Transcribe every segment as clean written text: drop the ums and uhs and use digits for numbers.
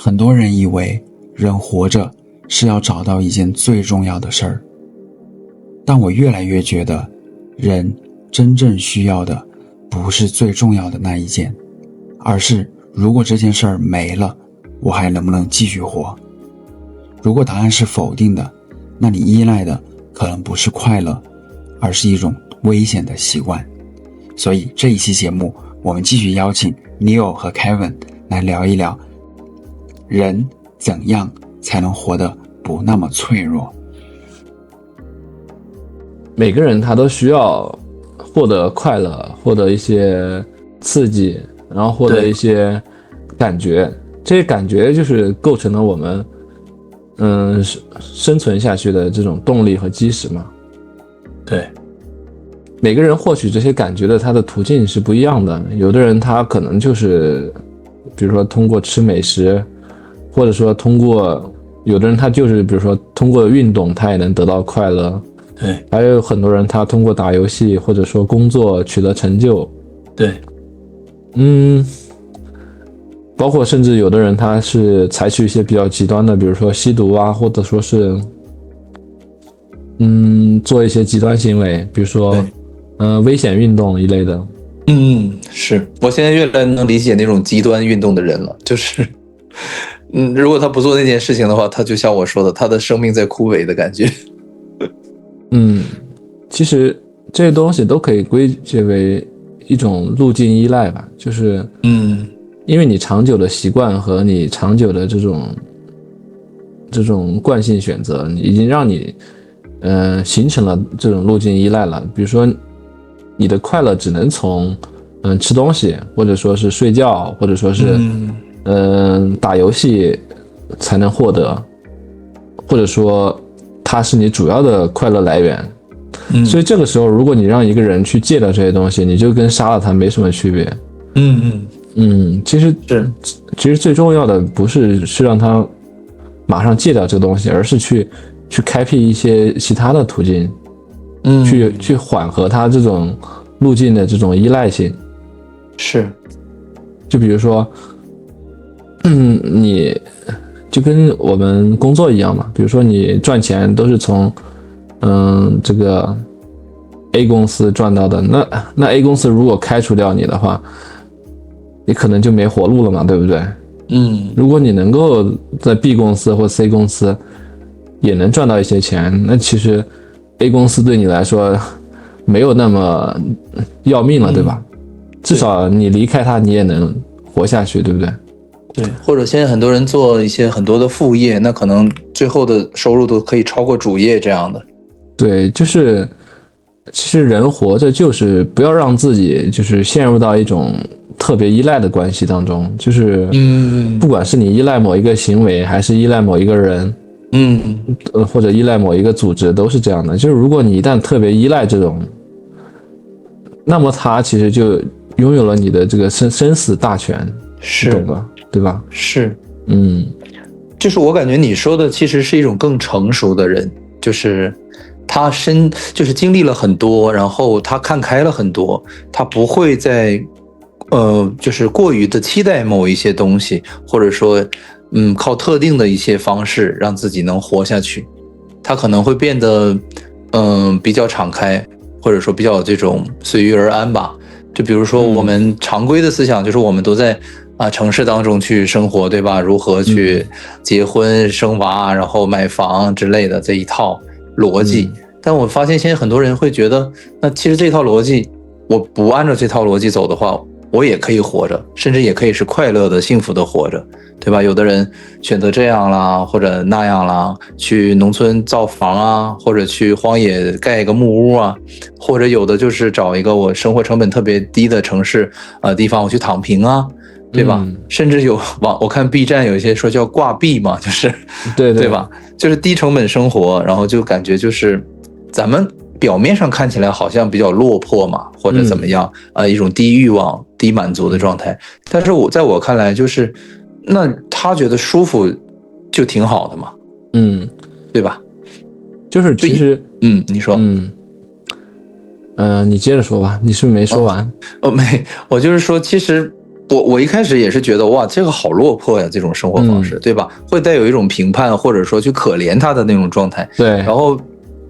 很多人以为人活着是要找到一件最重要的事儿，但我越来越觉得，人真正需要的不是最重要的那一件，而是如果这件事儿没了，我还能不能继续活？如果答案是否定的，那你依赖的可能不是快乐，而是一种危险的习惯。所以这一期节目，我们继续邀请 Neil 和 Kevin 来聊一聊，人怎样才能活得不那么脆弱。每个人他都需要获得快乐，获得一些刺激，然后获得一些感觉，这些感觉就是构成了我们生存下去的这种动力和基石嘛。对，每个人获取这些感觉的他的途径是不一样的，有的人他可能就是比如说通过吃美食，或者说有的人他就是比如说通过运动他也能得到快乐。对，还有很多人他通过打游戏或者说工作取得成就。对，包括甚至有的人他是采取一些比较极端的，比如说吸毒啊，或者说是做一些极端行为，比如说危险运动一类的。是我现在越来越能理解那种极端运动的人了，就是如果他不做那件事情的话，他就像我说的，他的生命在枯萎的感觉。其实这些东西都可以归结为一种路径依赖吧，就是因为你长久的习惯和你长久的这种惯性选择，已经让你形成了这种路径依赖了。比如说你的快乐只能从吃东西，或者说是睡觉，或者说是打游戏才能获得，或者说它是你主要的快乐来源。所以这个时候如果你让一个人去戒掉这些东西，你就跟杀了他没什么区别。其实最重要的不是让他马上戒掉这个东西，而是去开辟一些其他的途径，去缓和他这种路径的这种依赖性。是，就比如说你就跟我们工作一样嘛，比如说你赚钱都是从这个 A 公司赚到的，那 A 公司如果开除掉你的话，你可能就没活路了嘛，对不对？如果你能够在 B 公司或 C 公司也能赚到一些钱，那其实 A 公司对你来说没有那么要命了，对吧？至少你离开它你也能活下去，对不对？对，或者现在很多人做一些很多的副业，那可能最后的收入都可以超过主业这样的。对，就是其实人活着就是不要让自己就是陷入到一种特别依赖的关系当中，就是不管是你依赖某一个行为，还是依赖某一个人，或者依赖某一个组织，都是这样的。就是如果你一旦特别依赖这种，那么他其实就拥有了你的这个生死大权，是，懂吧？对吧？是，就是我感觉你说的其实是一种更成熟的人，就是他就是经历了很多，然后他看开了很多，他不会再就是过于的期待某一些东西，或者说靠特定的一些方式让自己能活下去。他可能会变得比较敞开，或者说比较这种随遇而安吧。就比如说我们常规的思想就是我们都在城市当中去生活，对吧？如何去结婚生娃，然后买房之类的这一套逻辑。但我发现现在很多人会觉得，那其实这套逻辑我不按照这套逻辑走的话，我也可以活着，甚至也可以是快乐的幸福的活着，对吧？有的人选择这样啦，或者那样啦，去农村造房啊，或者去荒野盖一个木屋啊，或者有的就是找一个我生活成本特别低的城市地方我去躺平啊，对吧？甚至我看 B 站有一些说叫挂壁嘛，就是对吧？就是低成本生活，然后就感觉就是咱们表面上看起来好像比较落魄嘛，或者怎么样一种低欲望低满足的状态，但是在我看来就是那他觉得舒服就挺好的嘛，对吧？就是其实你说你接着说吧，你是不是没说完？没，我就是说其实我一开始也是觉得哇，这个好落魄呀，这种生活方式，对吧？会带有一种评判或者说去可怜他的那种状态。对，然后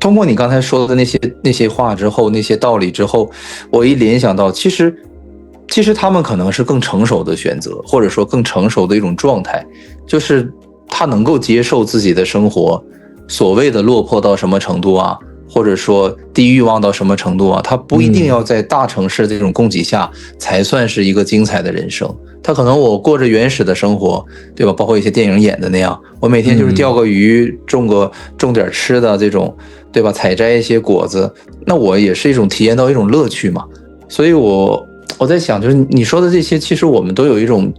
通过你刚才说的那些话之后，那些道理之后，我一联想到，其实他们可能是更成熟的选择，或者说更成熟的一种状态，就是他能够接受自己的生活所谓的落魄到什么程度啊，或者说低欲望到什么程度啊，他不一定要在大城市这种供给下才算是一个精彩的人生。他可能我过着原始的生活，对吧？包括一些电影演的那样，我每天就是钓个鱼，种点吃的这种，对吧？采摘一些果子，那我也是一种体验到一种乐趣嘛。所以我在想，就是你说的这些，其实我们都有一种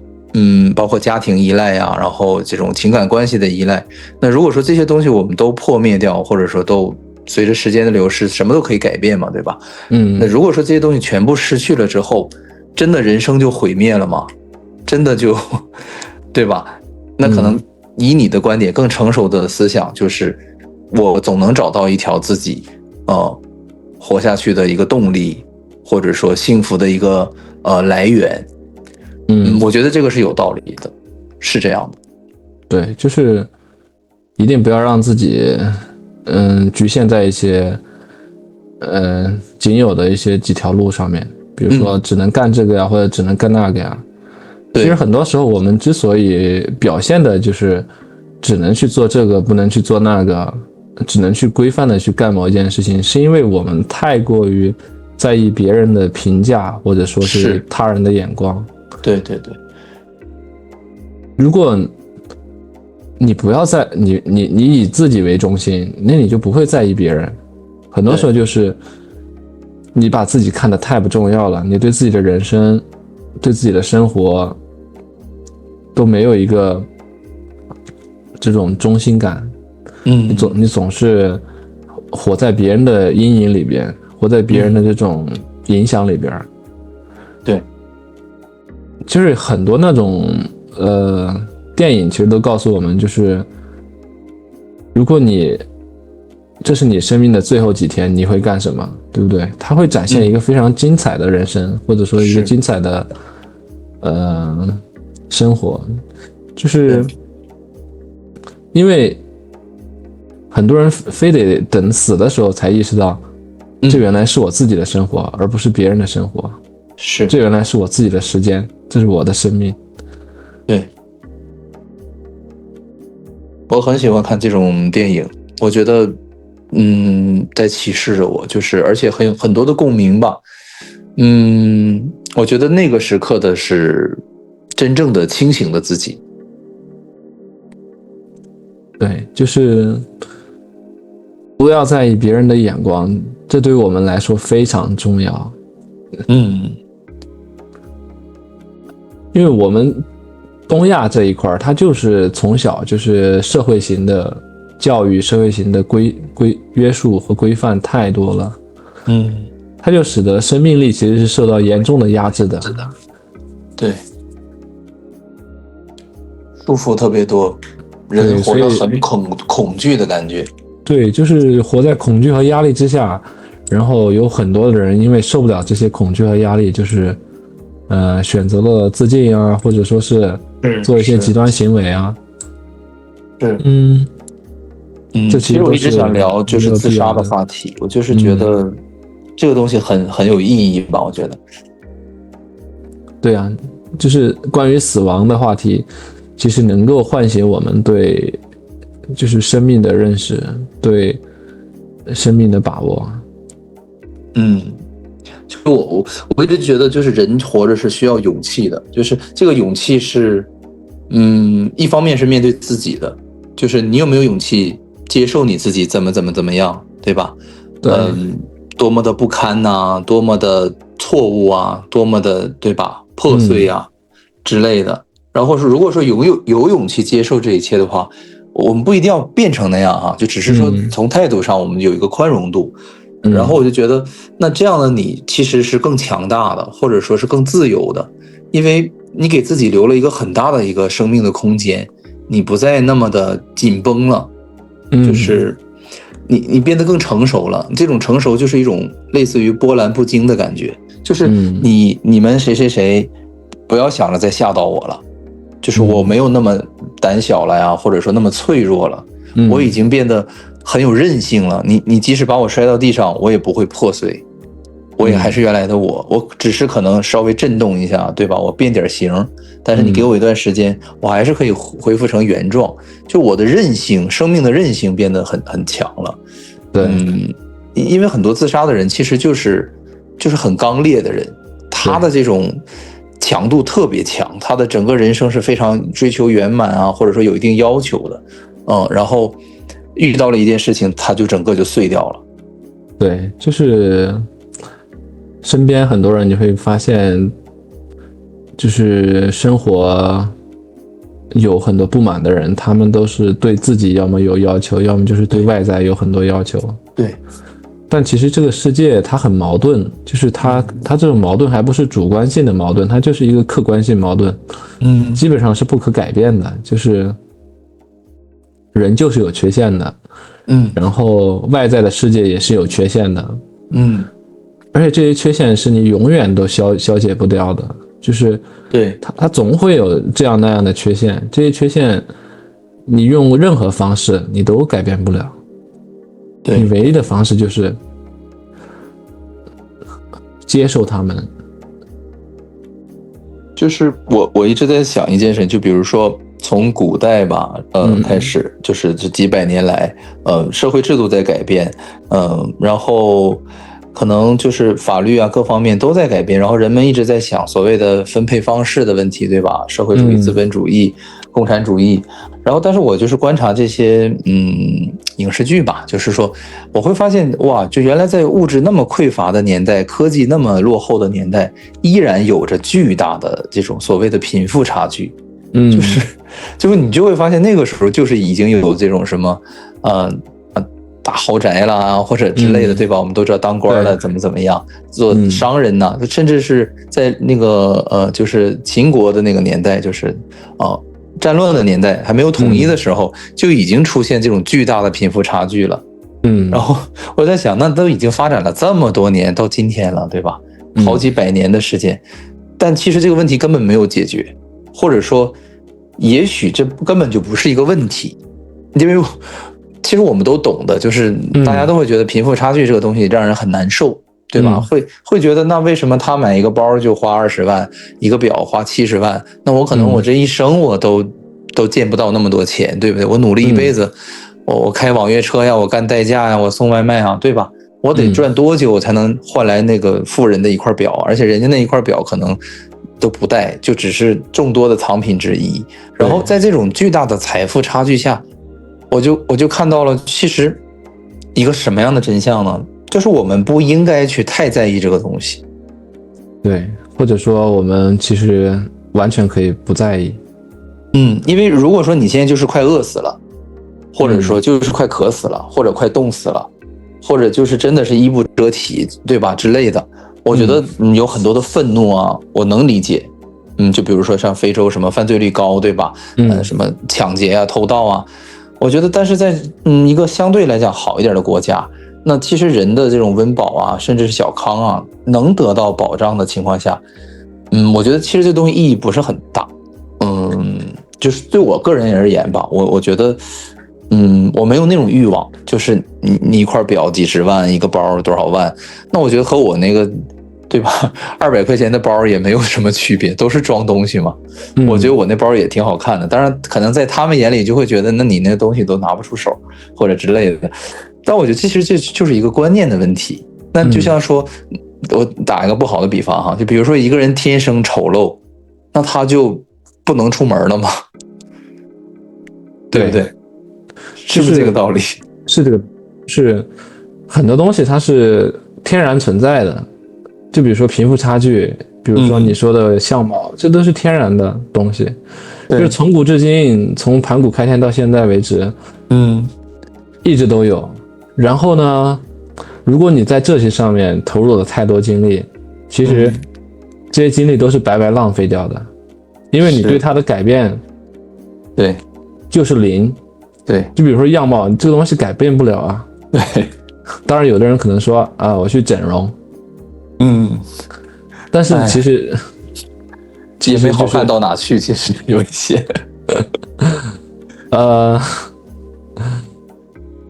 包括家庭依赖啊，然后这种情感关系的依赖。那如果说这些东西我们都破灭掉，或者说都随着时间的流逝，什么都可以改变嘛，对吧？那如果说这些东西全部失去了之后，真的人生就毁灭了吗？真的就，对吧？那可能以你的观点，更成熟的思想就是，我总能找到一条自己活下去的一个动力，或者说幸福的一个来源。我觉得这个是有道理的，是这样的。对，就是一定不要让自己局限在一些仅有的一些几条路上面，比如说只能干这个呀，或者只能干那个呀。其实很多时候我们之所以表现的就是只能去做这个，不能去做那个，只能去规范的去干某一件事情，是因为我们太过于在意别人的评价，或者说是他人的眼光。对对对。如果你不要在你以自己为中心，那你就不会在意别人。很多时候就是你把自己看得太不重要了，你对自己的人生，对自己的生活都没有一个这种中心感。你总是活在别人的阴影里边，活在别人的这种影响里边。对，就是很多那种电影其实都告诉我们，就是如果这是你生命的最后几天，你会干什么，对不对？它会展现一个非常精彩的人生，或者说一个精彩的生活。就是因为很多人非得等死的时候才意识到，这原来是我自己的生活，而不是别人的生活。这原来是我自己的时间，这是我的生命。对，我很喜欢看这种电影，我觉得在启示着我，就是而且很多的共鸣吧。我觉得那个时刻的是真正的清醒的自己。对，就是不要在意别人的眼光，这对我们来说非常重要。因为我们东亚这一块，它就是从小就是社会型的教育，社会型的约束和规范太多了。它就使得生命力其实是受到严重的压制的。对，束缚特别多，人活得很恐惧的感觉。对，就是活在恐惧和压力之下，然后有很多的人因为受不了这些恐惧和压力，就是选择了自尽啊，或者说是做一些极端行为啊。这其实我一直想聊就是自杀的话题，我就是觉得这个东西很有意义吧，我觉得。对啊，就是关于死亡的话题，其实能够唤醒我们对就是生命的认识，对生命的把握。就我一直觉得，就是人活着是需要勇气的，就是这个勇气是，一方面是面对自己的，就是你有没有勇气接受你自己怎么样，对吧？多么的不堪呐，多么的错误啊，多么的对吧破碎啊之类的。然后如果说有勇气接受这一切的话，我们不一定要变成那样啊，就只是说从态度上我们有一个宽容度。然后我就觉得，那这样的你其实是更强大的，或者说是更自由的，因为你给自己留了一个很大的一个生命的空间，你不再那么的紧绷了，就是你变得更成熟了。这种成熟就是一种类似于波澜不惊的感觉，就是你们谁不要想着再吓到我了，就是我没有那么胆小了呀，或者说那么脆弱了，我已经变得很有韧性了。你即使把我摔到地上，我也不会破碎，我也还是原来的我只是可能稍微震动一下，对吧？我变点形，但是你给我一段时间，我还是可以恢复成原状。就我的韧性，生命的韧性变得很强了。对，因为很多自杀的人其实就是很刚烈的人，他的这种强度特别强，他的整个人生是非常追求圆满啊，或者说有一定要求的，然后遇到了一件事情，他就整个就碎掉了。对，就是身边很多人你会发现，就是生活有很多不满的人，他们都是对自己要么有要求，要么就是对外在有很多要求。对。但其实这个世界它很矛盾，就是它这种矛盾还不是主观性的矛盾，它就是一个客观性矛盾，基本上是不可改变的，就是人就是有缺陷的，然后外在的世界也是有缺陷的，而且这些缺陷是你永远都消解不掉的，就是对它总会有这样那样的缺陷，这些缺陷你用任何方式你都改变不了。对，你唯一的方式就是接受他们。就是我一直在想一件事，就比如说从古代吧，开始，就是这几百年来，社会制度在改变，然后可能就是法律啊各方面都在改变，然后人们一直在想所谓的分配方式的问题，对吧？社会主义、资本主义、共产主义。然后但是我就是观察这些影视剧吧，就是说我会发现哇，就原来在物质那么匮乏的年代，科技那么落后的年代，依然有着巨大的这种所谓的贫富差距。就是你就会发现那个时候就是已经有这种什么大豪宅啦或者之类的，对吧？我们都知道当官的怎么样，做商人呐，甚至是在那个就是秦国的那个年代，就是战乱的年代，还没有统一的时候，就已经出现这种巨大的贫富差距了。然后我在想，那都已经发展了这么多年，到今天了，对吧？好几百年的时间，但其实这个问题根本没有解决，或者说，也许这根本就不是一个问题，因为其实我们都懂的，就是大家都会觉得贫富差距这个东西让人很难受。对吧？会觉得那为什么他买一个包就花20万，一个表花70万？那我可能我这一生我都见不到那么多钱，对不对？我努力一辈子，我开网约车呀，我干代驾呀，我送外卖啊，对吧？我得赚多久才能换来那个富人的一块表？而且人家那一块表可能都不带，就只是众多的藏品之一。然后在这种巨大的财富差距下，我就看到了其实一个什么样的真相呢？就是我们不应该去太在意这个东西，对，或者说我们其实完全可以不在意。因为如果说你现在就是快饿死了，或者说就是快渴死了，或者快冻死了，或者就是真的是衣不遮体，对吧之类的，我觉得有很多的愤怒啊，我能理解。就比如说像非洲什么犯罪率高，对吧？什么抢劫啊、偷盗啊，我觉得，但是在一个相对来讲好一点的国家。那其实人的这种温饱啊，甚至是小康啊，能得到保障的情况下，我觉得其实这东西意义不是很大。就是对我个人而言吧，我觉得，我没有那种欲望，就是你一块表几十万，一个包多少万，那我觉得和我那个，对吧，200块钱的包也没有什么区别，都是装东西嘛。我觉得我那包也挺好看的，当然可能在他们眼里就会觉得，那你那东西都拿不出手或者之类的。但我觉得其实这就是一个观念的问题。那就像说，我打一个不好的比方哈，就比如说一个人天生丑陋，那他就不能出门了吗？对不对？是不是这个道理？是这个，是很多东西它是天然存在的，就比如说贫富差距，比如说你说的相貌，这都是天然的东西，就是从古至今，从盘古开天到现在为止，一直都有。然后呢，如果你在这些上面投入了太多精力，其实这些精力都是白白浪费掉的，因为你对它的改变，对，就是零。对，就比如说样貌，你这个东西改变不了啊。对，当然有的人可能说啊，我去整容，但是也没好看到哪去，其实有一些。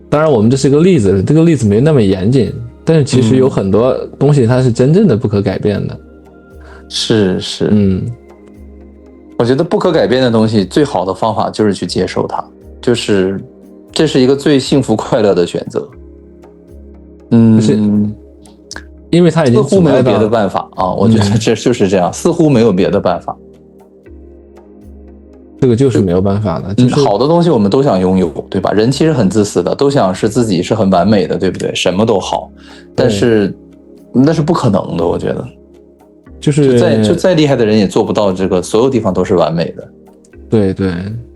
当然我们这是个例子，这个例子没那么严谨，但是其实有很多东西它是真正的不可改变的。是，我觉得不可改变的东西，最好的方法就是去接受它，就是这是一个最幸福快乐的选择。因为它已经似乎没有别的办法啊，我觉得这就是这样，似乎没有别的办法。这个就是没有办法的，就是好的东西我们都想拥有，对吧？人其实很自私的，都想是自己是很完美的，对不对？什么都好，但是那是不可能的，我觉得。就再厉害的人也做不到这个所有地方都是完美的。对，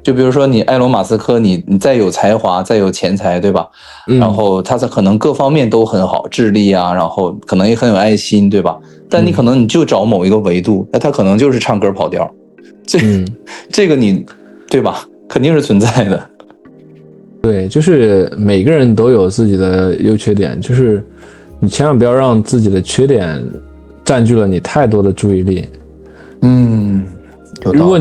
就比如说你埃隆·马斯克，你再有才华，再有钱财，对吧？然后他可能各方面都很好，智力啊，然后可能也很有爱心，对吧？但你可能你就找某一个维度，那他可能就是唱歌跑调。这个你对吧？肯定是存在的。对，就是每个人都有自己的优缺点，就是你千万不要让自己的缺点占据了你太多的注意力。如果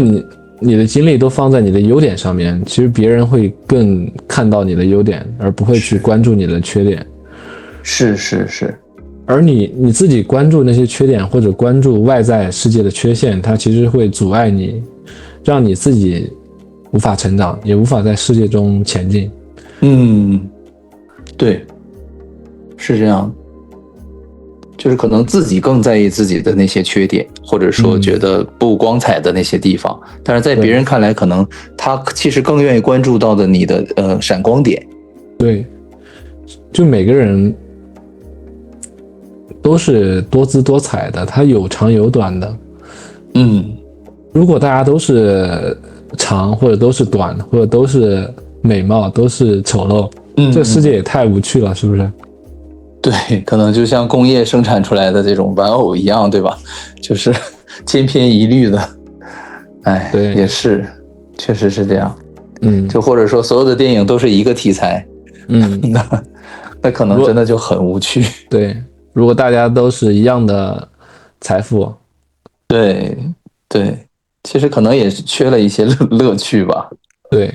你的精力都放在你的优点上面，其实别人会更看到你的优点，而不会去关注你的缺点。是。而你自己关注那些缺点，或者关注外在世界的缺陷，它其实会阻碍你，让你自己无法成长，也无法在世界中前进。对，是这样。就是可能自己更在意自己的那些缺点，或者说觉得不光彩的那些地方，但是在别人看来，可能他其实更愿意关注到的你的闪光点。对，就每个人都是多姿多彩的，他有长有短的。如果大家都是长，或者都是短，或者都是美貌，都是丑陋，这世界也太无趣了，是不是？对，可能就像工业生产出来的这种玩偶一样，对吧？就是千篇一律的。对，也是，确实是这样。就或者说所有的电影都是一个题材，那可能真的就很无趣。对，如果大家都是一样的财富，对，其实可能也是缺了一些乐趣吧。对，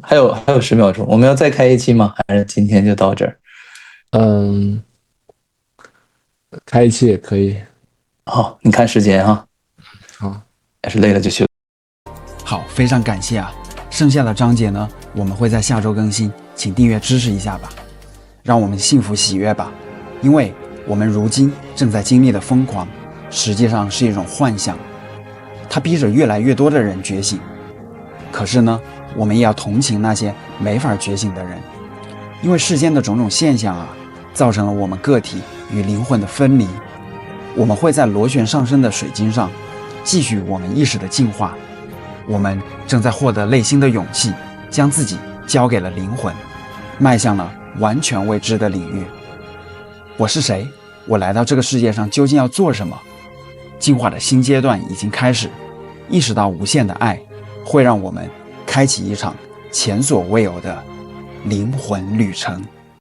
还有10秒钟，我们要再开一期吗？还是今天就到这儿？开一期也可以。好，你看时间哈。好，要是累了就休。好，非常感谢啊！剩下的章节呢，我们会在下周更新，请订阅支持一下吧，让我们幸福喜悦吧。因为我们如今正在经历的疯狂，实际上是一种幻象，它逼着越来越多的人觉醒。可是呢，我们也要同情那些没法觉醒的人，因为世间的种种现象啊，造成了我们个体与灵魂的分离。我们会在螺旋上升的水晶上继续我们意识的进化。我们正在获得内心的勇气，将自己交给了灵魂，迈向了完全未知的领域。我是谁？我来到这个世界上究竟要做什么？进化的新阶段已经开始，意识到无限的爱会让我们开启一场前所未有的灵魂旅程。